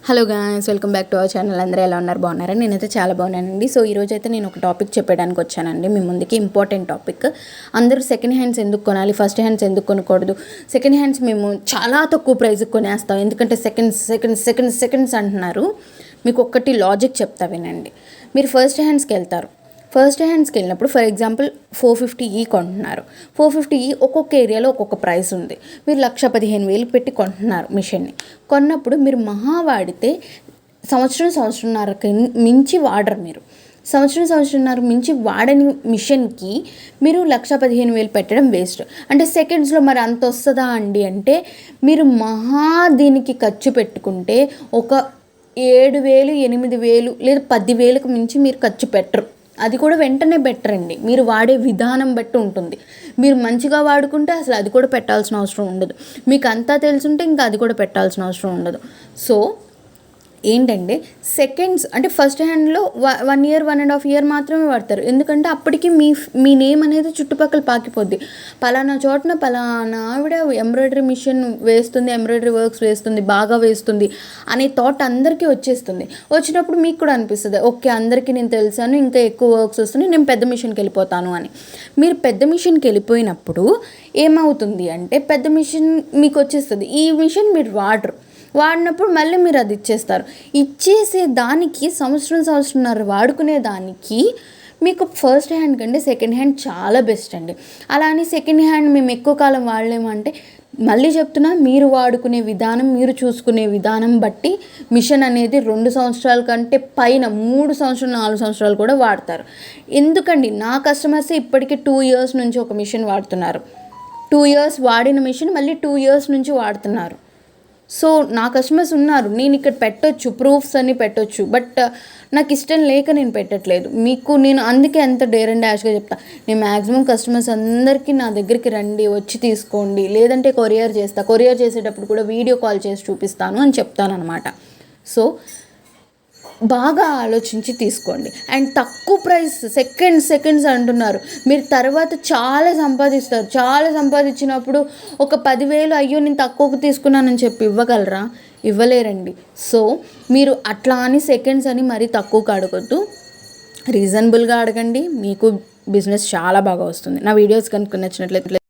Hello guys, welcome back to our channel. అందరూ ఎలా ఉన్నారు? బాగున్నారా? నేనైతే చాలా బాగున్నానండి. సో ఈరోజు అయితే నేను ఒక టాపిక్ చెప్పడానికి వచ్చానండి మీ ముందుకి. Important topic. అందరూ సెకండ్ హ్యాండ్స్ ఎందుకు కొనాలి, ఫస్ట్ హ్యాండ్స్ ఎందుకు కొనకూడదు, సెకండ్ హ్యాండ్స్ మేము చాలా తక్కువ ప్రైస్కి కొనేస్తాం ఎందుకంటే సెకండ్స్ అంటున్నారు. మీకు ఒక్కటి లాజిక్ చెప్తా వినండి. మీరు ఫస్ట్ హ్యాండ్స్కి వెళ్తారు. ఫస్ట్ హ్యాండ్స్కి వెళ్ళినప్పుడు ఫర్ ఎగ్జాంపుల్ 450E కొంటున్నారు. 450E ఒక్కొక్క ఏరియాలో ఒక్కొక్క ప్రైస్ ఉంది. మీరు 1,15,000 పెట్టి కొంటున్నారు మిషన్ని. కొన్నప్పుడు మీరు మహా వాడితే సంవత్సరంన్నరకి మించి వాడరు. మీరు సంవత్సరంన్నర మించి వాడని మిషన్కి మీరు 1,15,000 పెట్టడం వేస్ట్. అంటే సెకండ్స్లో మరి అంత వస్తుందా అండి అంటే, మీరు మహా దీనికి ఖర్చు పెట్టుకుంటే ఒక 7,000 8,000 లేదా 10,000కు మించి మీరు ఖర్చు పెట్టరు. అది కూడా వెంటనే బెటర్ అండి. మీరు వాడే విధానం బట్టి ఉంటుంది. మీరు మంచిగా వాడుకుంటే అసలు అది కూడా పెట్టాల్సిన అవసరం ఉండదు. మీకు అంతా తెలుసుంటే ఇంకా అది కూడా పెట్టాల్సిన అవసరం ఉండదు. సో ఏంటంటే సెకండ్స్ అంటే ఫస్ట్ హ్యాండ్లో 1 year 1.5 year మాత్రమే వాడతారు. ఎందుకంటే అప్పటికి మీ నేమ్ అనేది చుట్టుపక్కల పాకిపోద్ది. పలానా చోటన పలానా ఆవిడ ఎంబ్రాయిడరీ మిషన్ వేస్తుంది, ఎంబ్రాయిడరీ వర్క్స్ వేస్తుంది, బాగా వేస్తుంది అనే థాట్ అందరికీ వచ్చేస్తుంది. వచ్చినప్పుడు మీకు కూడా అనిపిస్తుంది, ఓకే అందరికీ నేను తెలిసాను, ఇంకా ఎక్కువ వర్క్స్ వస్తున్నాయి, నేను పెద్ద మిషన్కి వెళ్ళిపోతాను అని. మీరు పెద్ద మిషన్కి వెళ్ళిపోయినప్పుడు ఏమవుతుంది అంటే, పెద్ద మిషన్ మీకు వచ్చేస్తుంది. ఈ మిషన్ మీరు వాడినప్పుడు మళ్ళీ మీరు అది ఇచ్చేసే దానికి సంవత్సరంన్నర వాడుకునే దానికి మీకు ఫస్ట్ హ్యాండ్ కంటే సెకండ్ హ్యాండ్ చాలా బెస్ట్ అండి. అలా అని సెకండ్ హ్యాండ్ మేము ఎక్కువ కాలం వాడలేమంటే, మళ్ళీ చెప్తున్నా, మీరు వాడుకునే విధానం, మీరు చూసుకునే విధానం బట్టి మిషన్ అనేది 2 సంవత్సరాల కంటే పైన 3 సంవత్సరాలు 4 సంవత్సరాలు కూడా వాడతారు. ఎందుకండి, నా కస్టమర్స్ ఇప్పటికీ 2 years నుంచి ఒక మిషన్ వాడుతున్నారు. 2 years వాడిన మిషన్ మళ్ళీ 2 years నుంచి వాడుతున్నారు. సో నా కస్టమర్స్ ఉన్నారు. నేను ఇక్కడ పెట్టొచ్చు, ప్రూఫ్స్ అన్నీ పెట్టొచ్చు, బట్ నాకు ఇష్టం లేక నేను పెట్టట్లేదు. మీకు నేను అందుకే ఎంత డేర్ అండ్ డాష్గా చెప్తా, నేను మ్యాక్సిమం కస్టమర్స్ అందరికీ నా దగ్గరికి రండి, వచ్చి తీసుకోండి, లేదంటే కొరియర్ చేస్తా. కొరియర్ చేసేటప్పుడు కూడా వీడియో కాల్ చేసి చూపిస్తాను అని చెప్తాను అనమాట. సో బాగా ఆలోచించి తీసుకోండి. అండ్ తక్కువ ప్రైస్ సెకండ్స్ అంటున్నారు. మీరు తర్వాత చాలా సంపాదిస్తారు. చాలా సంపాదించినప్పుడు ఒక 10,000 అయ్యో నేను తక్కువకు తీసుకున్నానని చెప్పి ఇవ్వగలరా? ఇవ్వలేరండి. సో మీరు అట్లా అని సెకండ్స్ అని మరీ తక్కువకు అడగొద్దు, రీజనబుల్గా అడగండి. మీకు బిజినెస్ చాలా బాగా వస్తుంది. నా వీడియోస్ కనుక నచ్చినట్లయితే